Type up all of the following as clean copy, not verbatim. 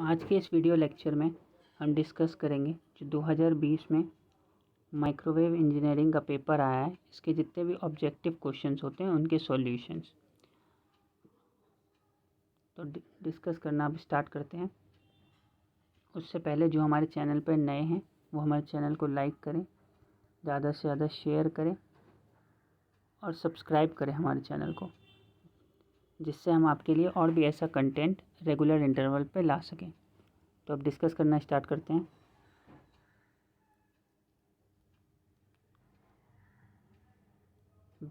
आज के इस वीडियो लेक्चर में हम डिस्कस करेंगे जो 2020 में माइक्रोवेव इंजीनियरिंग का पेपर आया है, इसके जितने भी ऑब्जेक्टिव क्वेश्चंस होते हैं उनके सॉल्यूशंस। तो डिस्कस करना अब स्टार्ट करते हैं। उससे पहले जो हमारे चैनल पर नए हैं वो हमारे चैनल को लाइक करें, ज़्यादा से ज़्यादा शेयर करें और सब्सक्राइब करें हमारे चैनल को, जिससे हम आपके लिए और भी ऐसा कंटेंट रेगुलर इंटरवल पे ला सकें। तो अब डिस्कस करना स्टार्ट करते हैं।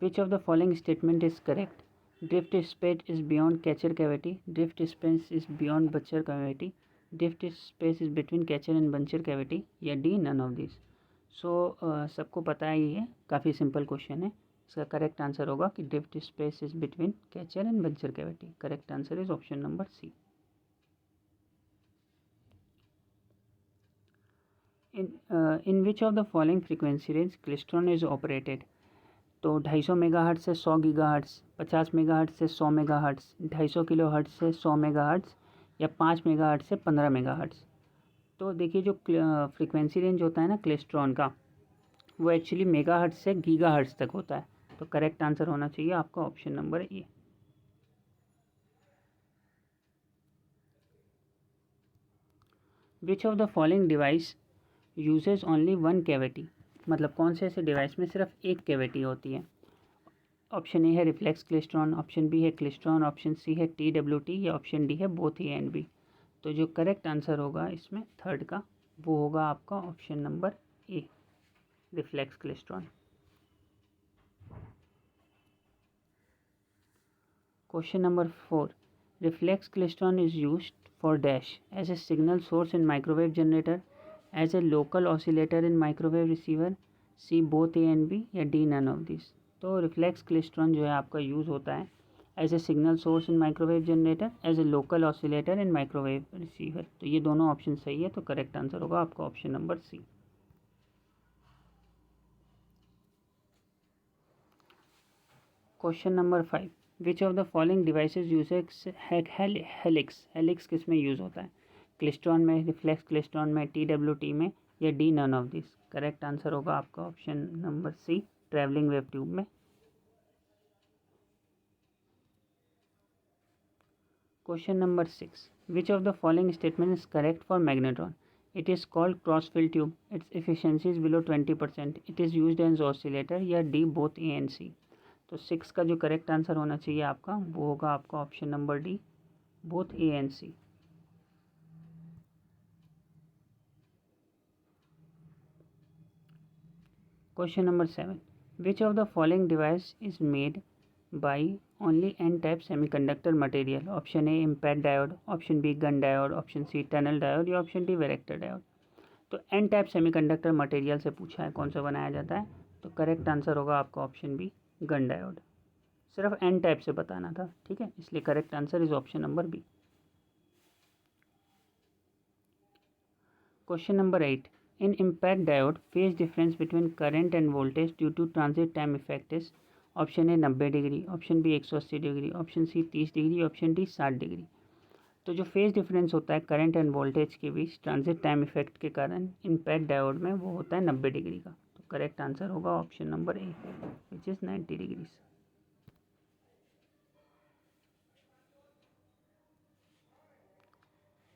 Which of the following statement is correct? Drift space is beyond catcher cavity. Drift space is beyond buncher cavity. Drift space is between catcher and buncher cavity. या D none of these. So सबको पता है ये काफ़ी simple question है। इसका correct answer होगा कि drift space is between catcher and buncher cavity. Correct answer is option number C. In which of the following frequency range klystron is operated? तो 250 मेगाहर्ट्ज़ से 100 गीगाहर्ट्ज़, 50 मेगाहर्ट्ज़ से 100 megahertz, 250 kilohertz से 100 megahertz या 5 megahertz से 15 megahertz. तो देखिए जो frequency range होता है ना क्लेस्ट्रॉन का, वो एक्चुअली मेगाहर्ट्ज़ से गीगाहर्ट्ज़ तक होता है। तो करेक्ट आंसर होना चाहिए आपका option number A. Which of the following device uses only one cavity? मतलब कौन से ऐसे डिवाइस में सिर्फ एक कैविटी होती है? ऑप्शन ए है रिफ्लेक्स क्लेस्ट्रॉन, ऑप्शन बी है क्लेस्ट्रॉन, ऑप्शन सी है TWT या ऑप्शन डी है बोथ ए एंड बी। तो जो करेक्ट आंसर होगा इसमें थर्ड का, वो होगा आपका option number A, reflex klystron. Question number 4, reflex klystron is used for dash as a signal source in microwave generator, as a local oscillator in microwave receiver, C both A and B या D none of this. तो reflex klystron जो है आपका use होता है as a signal source in microwave generator, as a local oscillator in microwave receiver. तो ये दोनों ऑप्शन सही है, तो करेक्ट आंसर होगा आपका option number C. Question number 5, which of the following devices uses helix? Helix किस में यूज़ होता है? क्लेस्ट्रॉन में, रिफ्लेक्स क्लेस्ट्रॉन में, TWT में या D none of this. Correct answer होगा आपका option number C, travelling wave tube में। Question number 6. Which of the following statement is correct for magnetron? It is called cross-field tube. Its efficiency is below 20%. It is used as oscillator या D both A and C. तो 6 का जो correct answer होना चाहिए आपका, वो होगा आपका option number D, both A and C। Question number 7. Which of the following device is made by only n-type semiconductor material? Option A impact diode, option B gun diode, option C tunnel diode या option D varactor diode. तो N type semiconductor material से पूछा है कौन सा बनाया जाता है, तो करेक्ट आंसर होगा आपका ऑप्शन बी, गन डायोड। सिर्फ एन टाइप से बताना था, ठीक है, इसलिए correct answer is option number B. Question number 8, in impact diode phase difference between current and voltage due to transit time effect is? Option A 90 degree, option B 180 degree, option C 30 degree, option D 60 degree. तो जो phase difference होता है current and voltage के बीच transit time effect के कारण impact diode में, वो होता है 90 डिग्री का। तो करेक्ट आंसर होगा option number A, which is 90 degrees.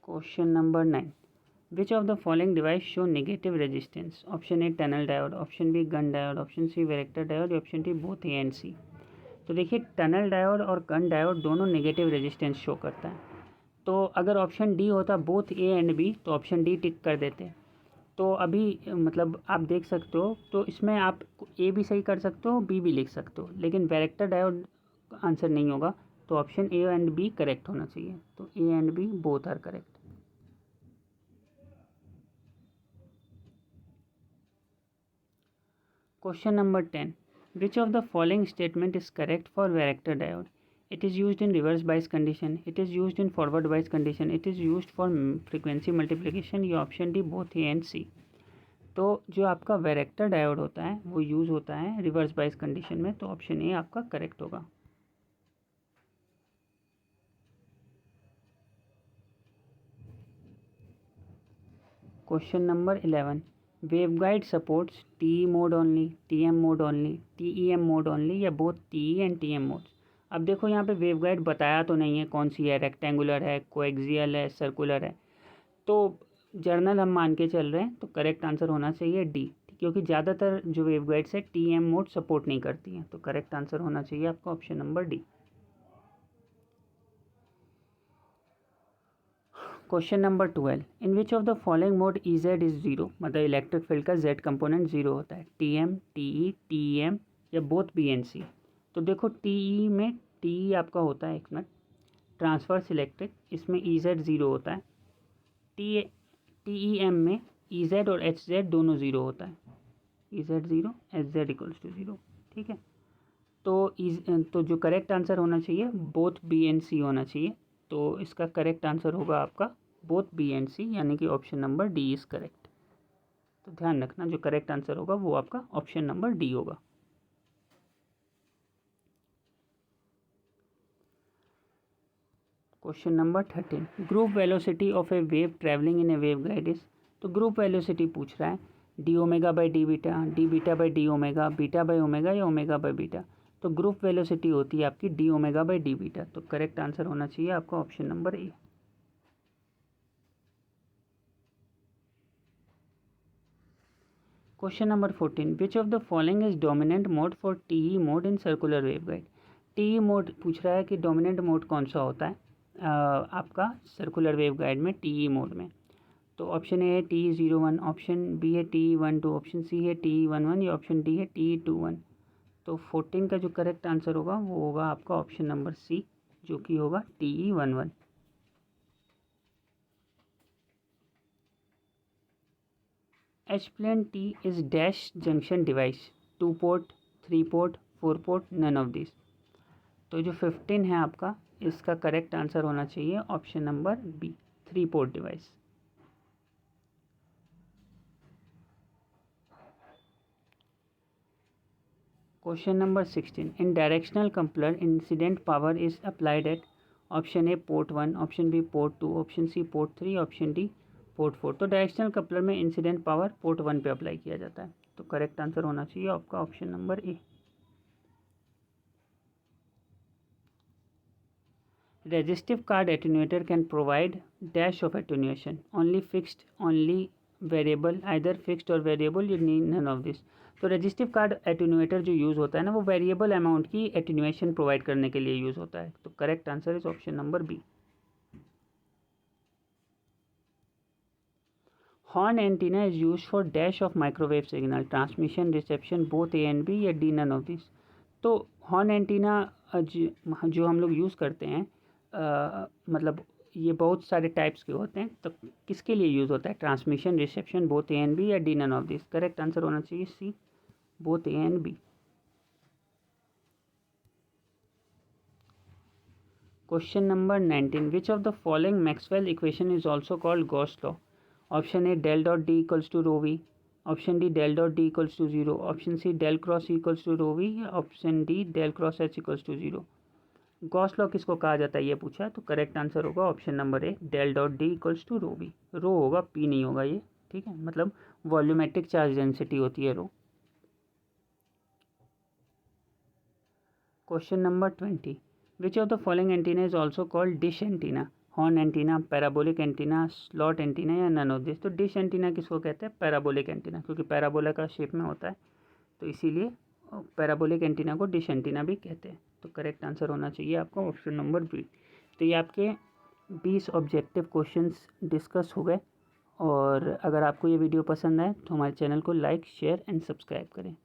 Question number 9, which of the following device show negative resistance? Option A tunnel diode, option B gun diode, option C varactor diode, option D both A and C. तो देखिए tunnel diode और Gunn diode दोनों negative resistance show करता है। तो अगर option D होता both A and B, तो ऑप्शन डी टिक कर देते। तो अभी मतलब आप देख सकते हो, तो इसमें आप ए भी सही कर सकते हो, बी भी लिख सकते हो, लेकिन वैरेक्टर डायोड आंसर नहीं होगा। तो option A and B correct होना चाहिए। तो A and B both are correct. Question number 10, which of the following statement is correct for varactor diode? It is used in reverse bias condition. It is used in forward bias condition. It is used for frequency multiplication. ये option D both A and C. तो जो आपका varactor diode होता है वो use होता है reverse bias condition में, तो ऑप्शन ए आपका करेक्ट होगा। Question number 11, waveguide supports TE mode only, TM mode only, TEM mode only या both TE and TM modes. अब देखो यहाँ पे वेवगाइड बताया तो नहीं है कौन सी है, रेक्टेंगुलर है, कोएक्सियल है, सर्कुलर है, तो जर्नल हम मान के चल रहे हैं, तो करेक्ट आंसर होना चाहिए डी, क्योंकि ज़्यादातर जो वेवगाइड्स है टीएम मोड सपोर्ट नहीं करती हैं, तो करेक्ट आंसर होना चाहिए आपका option number D. Question number 12, in which of the following mode E Z is zero, मतलब इलेक्ट्रिक फील्ड का जेड कंपोनेंट जीरो होता है, टीएम, टीई, टीएम या बोथ बी एंड सी। तो देखो टीई में, टीई आपका होता है एक मिनट ट्रांसवर्स इलेक्ट्रिक, इसमें ई जेड ज़ीरो होता है। टीईएम में ई जेड और एच जेड दोनों ज़ीरो होता है, E Z zero, H Z equals to zero, ठीक है। तो जो करेक्ट आंसर होना चाहिए बोथ बी एंड सी होना चाहिए, तो इसका करेक्ट आंसर होगा आपका बोथ बी एंड सी, यानी कि option number D is correct. तो ध्यान रखना जो करेक्ट आंसर होगा वो आपका ऑप्शन नंबर डी होगा। Question number 13, group velocity of A wave travelling in A waveguide is. तो ग्रुप वेलोसिटी पूछ रहा है D omega by D beta by D omega, beta by omega या ओमेगा बाई बीटा। तो group velocity होती है आपकी D omega by D beta, तो करेक्ट आंसर होना चाहिए आपका option number A. Question number 14, which of the following is dominant mode for TE mode in circular waveguide. TE mode पूछ रहा है कि डोमिनेंट मोड कौन सा होता है आपका सर्कुलर वेवगाइड में, टीई मोड में। तो ऑप्शन ए है TE01, ऑप्शन बी है TE12, ऑप्शन सी है TE11 या ऑप्शन डी है TE21। तो 14 का जो करेक्ट आंसर होगा वो होगा आपका ऑप्शन नंबर सी, जो कि होगा TE11। H plane T is dash junction device, 2 port, 3 port, 4 port, none of this. तो जो 15 है आपका, इसका करेक्ट आंसर होना चाहिए option number B, 3 port device. Question number 16, in directional coupler incident power is applied at, option A port 1, option B port 2, option C port 3, option D port 4। तो directional coupler में incident power port 1 पे apply किया जाता है, तो correct answer होना चाहिए आपका option number A. Resistive card attenuator can provide dash of attenuation, only fixed, only variable, either fixed और variable, you need none of this. तो रेजिस्टिव कार्ड एटेन्यूएटर जो यूज़ होता है ना, वो वेरिएबल अमाउंट की एटेन्यूएशन प्रोवाइड करने के लिए यूज़ होता है, तो correct answer is option number B. Horn antenna is use for dash of microwave signal, transmission, reception, both A and B या डी नन ऑफ दिस। तो हॉर्न एंटीना जो हम लोग यूज़ करते हैं मतलब ये बहुत सारे टाइप्स के होते हैं, तो किसके लिए यूज़ होता है, transmission, reception, both A and B या D none of this. Correct answer होना चाहिए C, both A and B. Question number 19, which of the following Maxwell equation is also called Gauss law. Option A del dot D equals to rho V, option D del dot D equals to zero, option C del cross equals to rho V या option D del cross H equals to zero. Gauss law किसको कहा जाता है ये पूछा, तो correct answer होगा option number A, del dot D equals to rho V. Rho होगा, पी नहीं होगा ये, ठीक है, मतलब वॉल्यूमेट्रिक चार्ज डेंसिटी होती है rho. Question number 20, which of the following antenna is also called dish antenna, horn antenna, parabolic antenna, slot antenna या नन ऑफ दिस। तो डिश एंटीना किसको कहते हैं, पैराबोलिक एंटीना, क्योंकि पैराबोला का शेप में होता है, तो इसीलिए पैराबोलिक एंटीना को डिश एंटीना भी कहते हैं। तो करेक्ट आंसर होना चाहिए आपका ऑप्शन नंबर बी। तो ये आपके 20 ऑब्जेक्टिव क्वेश्चंस डिस्कस हो गए, और अगर आपको ये वीडियो पसंद आए तो हमारे चैनल को लाइक, शेयर एंड सब्सक्राइब करें।